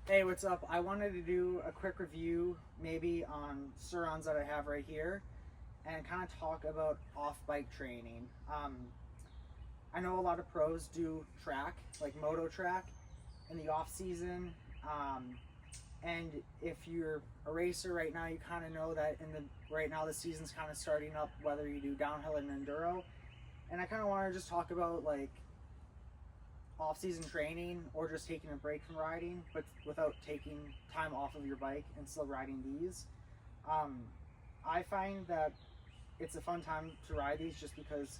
Hey, what's up? I wanted to do a quick review maybe on Surrons that I have right here and kind of talk about off-bike training. I know a lot of pros do track, like moto track, in the off season. And if you're a racer right now, you kind of know that right now the season's kind of starting up, whether you do downhill and enduro. And I kind of want to just talk about like off-season training or just taking a break from riding, but without taking time off of your bike and still riding these. I find that it's a fun time to ride these just because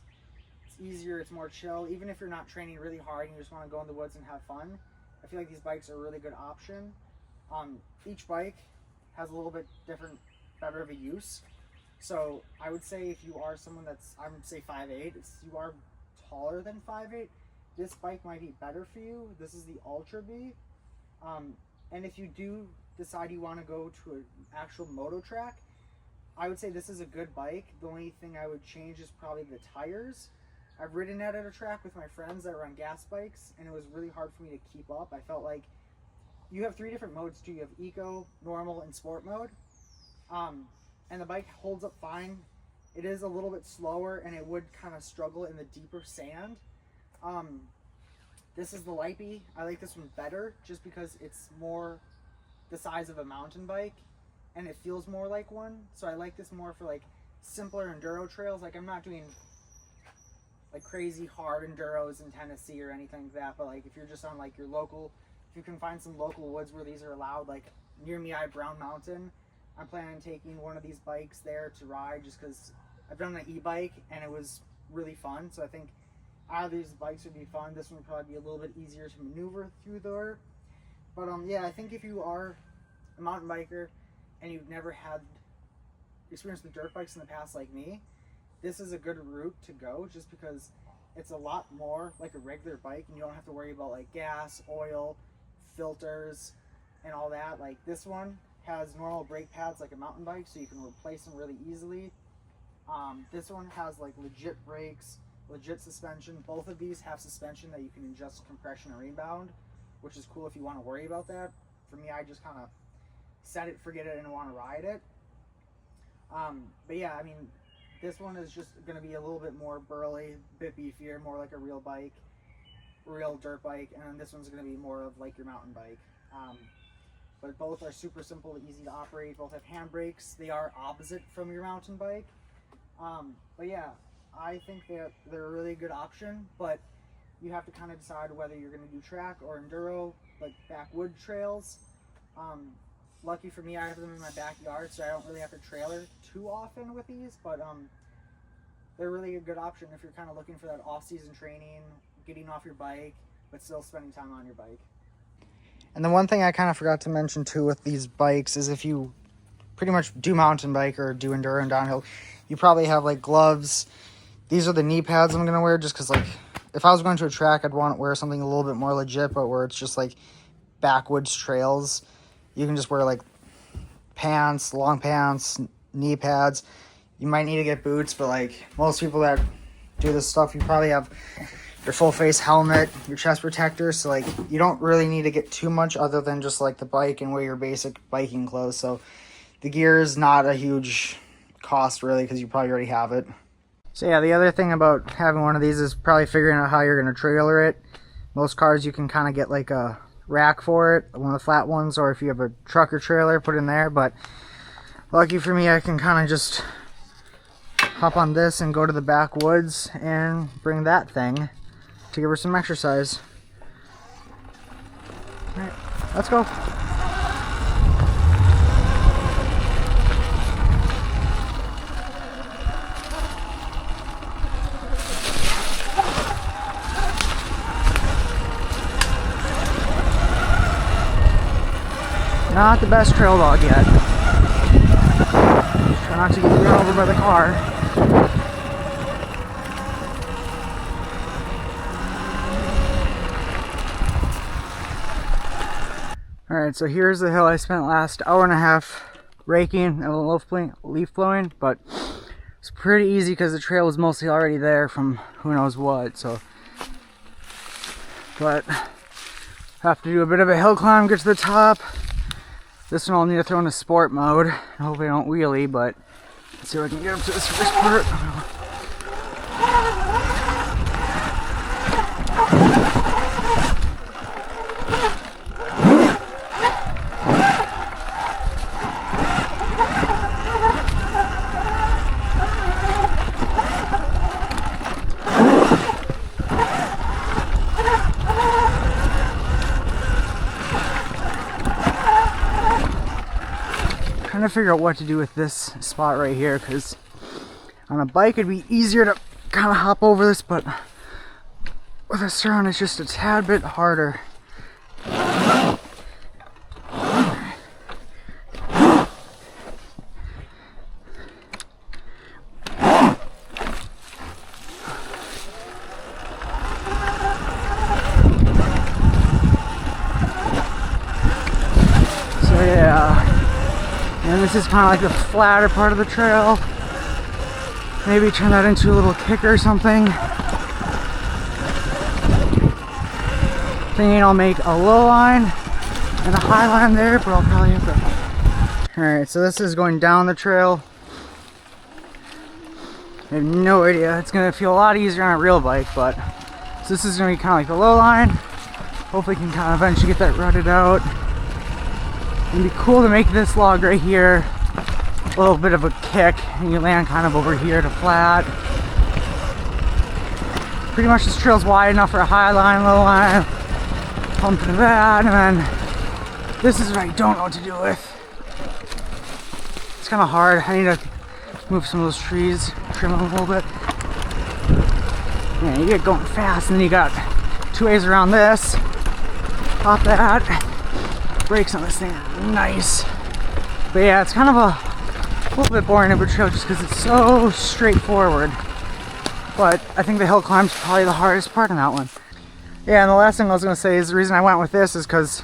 it's easier, it's more chill. Even if you're not training really hard and you just want to go in the woods and have fun, I feel like these bikes are a really good option. Each bike has a little bit different, better of a use. So I would say if you are someone that's, I would say 5'8", you are taller than 5'8", this bike might be better for you. This is the Ultra B. And if you do decide you want to go to an actual moto track, I would say this is a good bike. The only thing I would change is probably the tires. I've ridden at a track with my friends that were on gas bikes, and it was really hard for me to keep up. I felt like you have 3 different modes too. You have eco, normal, and sport mode. And the bike holds up fine. It is a little bit slower, and it would kind of struggle in the deeper sand. This is the Lipey. I like this one better just because it's more the size of a mountain bike and it feels more like one. So I like this more for like simpler enduro trails. Like I'm not doing like crazy hard enduros in Tennessee or anything like that, but like if you're just on like your local, if you can find some local woods where these are allowed, like near me I have Brown Mountain. I'm planning on taking one of these bikes there to ride just because I've done an e-bike and it was really fun. So I think out of these bikes would be fun. This one would probably be a little bit easier to maneuver through there. But yeah, I think if you are a mountain biker and you've never had experience with dirt bikes in the past like me, this is a good route to go just because it's a lot more like a regular bike and you don't have to worry about like gas, oil, filters, and all that. Like this one has normal brake pads like a mountain bike, so you can replace them really easily. This one has like legit brakes, legit suspension. Both of these have suspension that you can adjust compression and rebound, which is cool if you want to worry about that. For me, I just kind of set it, forget it, and want to ride it. But yeah, I mean, this one is just going to be a little bit more burly, a bit beefier, more like a real bike, real dirt bike, and then this one's going to be more of like your mountain bike. But both are super simple, easy to operate. Both have handbrakes. They are opposite from your mountain bike. But yeah, I think they're a really good option, but you have to kind of decide whether you're going to do track or enduro, like backwood trails. Lucky for me, I have them in my backyard, so I don't really have to trailer too often with these, but they're really a good option if you're kind of looking for that off-season training, getting off your bike, but still spending time on your bike. And the one thing I kind of forgot to mention too with these bikes is if you pretty much do mountain bike or do enduro and downhill, you probably have like gloves. These are the knee pads I'm going to wear just because like if I was going to a track, I'd want to wear something a little bit more legit, but where it's just like backwoods trails, you can just wear like pants, long pants, knee pads. You might need to get boots, but like most people that do this stuff, you probably have your full face helmet, your chest protector, so like you don't really need to get too much other than just like the bike and wear your basic biking clothes. So the gear is not a huge cost really because you probably already have it. So yeah, the other thing about having one of these is probably figuring out how you're going to trailer it. Most cars you can kind of get like a rack for it, one of the flat ones, or if you have a truck or trailer, put in there. But lucky for me, I can kind of just hop on this and go to the backwoods and bring that thing to give her some exercise. Alright, let's go. Not the best trail dog yet. Try not to get run over by the car. Alright, so here's the hill I spent last hour and a half raking and leaf blowing, but it's pretty easy because the trail was mostly already there from who knows what. So, but Have to do a bit of a hill climb, get to the top. This one I'll need to throw into sport mode. Hopefully I don't wheelie, but let's see if I can get up to this first part. Trying to figure out what to do with this spot right here, because on a bike it'd be easier to kind of hop over this, but with a Surron it's just a tad bit harder. So yeah. And this is kind of like the flatter part of the trail. Maybe turn that into a little kick or something. Thinking I'll make a low line and a high line there, but I'll probably have to. Alright, so this is going down the trail. I have no idea. It's going to feel a lot easier on a real bike, but so this is going to be kind of like the low line. Hopefully can kind of eventually get that rutted out. It'd be cool to make this log right here a little bit of a kick, and you land kind of over here to flat. Pretty much this trail's wide enough for a high line, low line, pump to that, and then this is what I don't know what to do with. It's kind of hard. I need to move some of those trees, trim them a little bit. Yeah, you get going fast, and then you got 2 ways around this. Pop that. Brakes on this thing are nice. But yeah, it's kind of a little bit boring of a trail just because it's so straightforward. But I think the hill climb's probably the hardest part on that one. Yeah, and the last thing I was going to say is the reason I went with this is because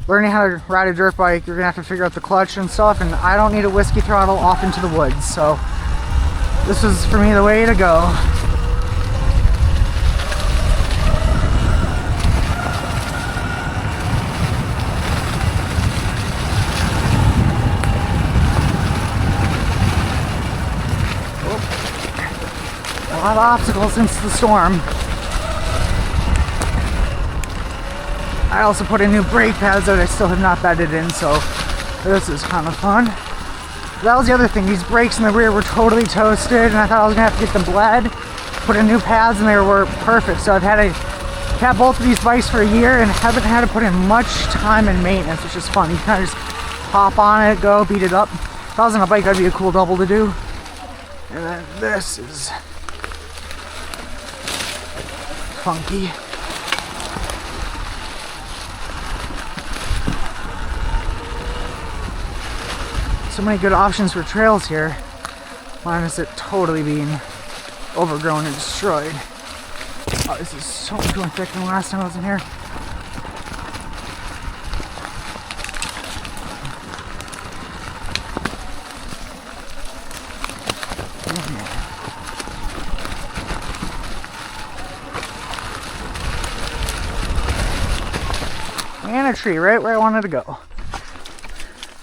learning how to ride a dirt bike, you're going to have to figure out the clutch and stuff, and I don't need a whiskey throttle off into the woods, so this was for me the way to go. A lot of obstacles since the storm. I also put in new brake pads that I still have not bedded in, so this is kind of fun. That was the other thing, these brakes in the rear were totally toasted, and I thought I was gonna have to get them bled, put in new pads, and they were perfect. So I've had both of these bikes for a year and haven't had to put in much time and maintenance, which is fun. You kind of just hop on it, go, beat it up. If I was on a bike, that'd be a cool double to do. And then this is funky. So many good options for trails here, minus it totally being overgrown and destroyed. Oh, this is so much more thick than last time I was in here. And a tree right where I wanted to go.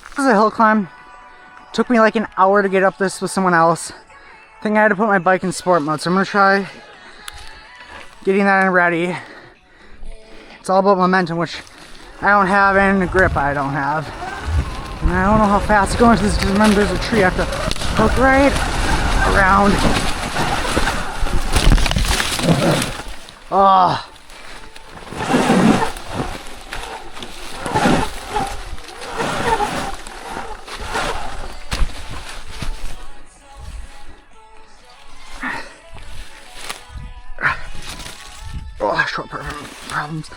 This is a hill climb. Took me like an hour to get up this with someone else. I think I had to put my bike in sport mode, so I'm gonna try getting that in ready. It's all about momentum, which I don't have, and grip I don't have. And I don't know how fast it's going, because remember there's a tree I have to hook right around. Oh. Oh, short problems.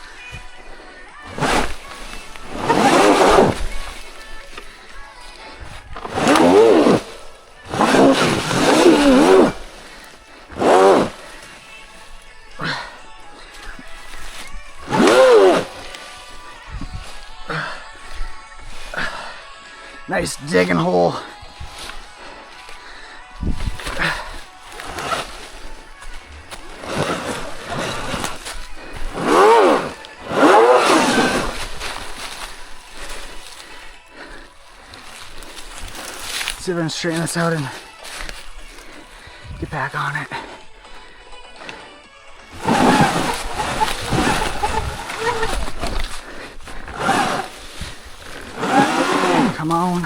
Nice digging hole. see if I can straighten this out and get back on it. Come on.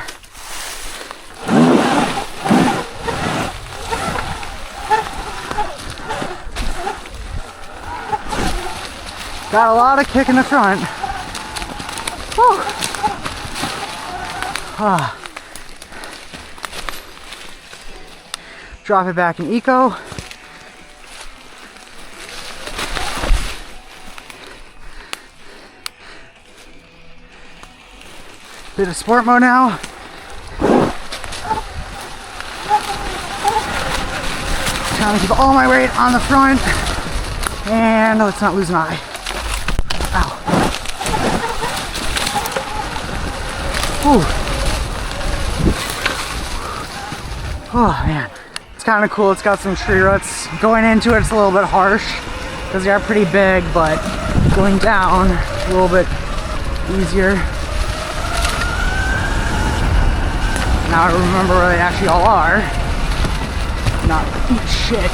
Got a lot of kick in the front. Whew. Ah. Drop it back in eco. Bit of sport mode now. Trying to keep all my weight on the front. And let's not lose an eye. Ow. Whew. Oh man, it's kind of cool. It's got some tree roots. Going into it's a little bit harsh because they are pretty big, but going down a little bit easier. Now I remember where they actually all are. Not eat shit.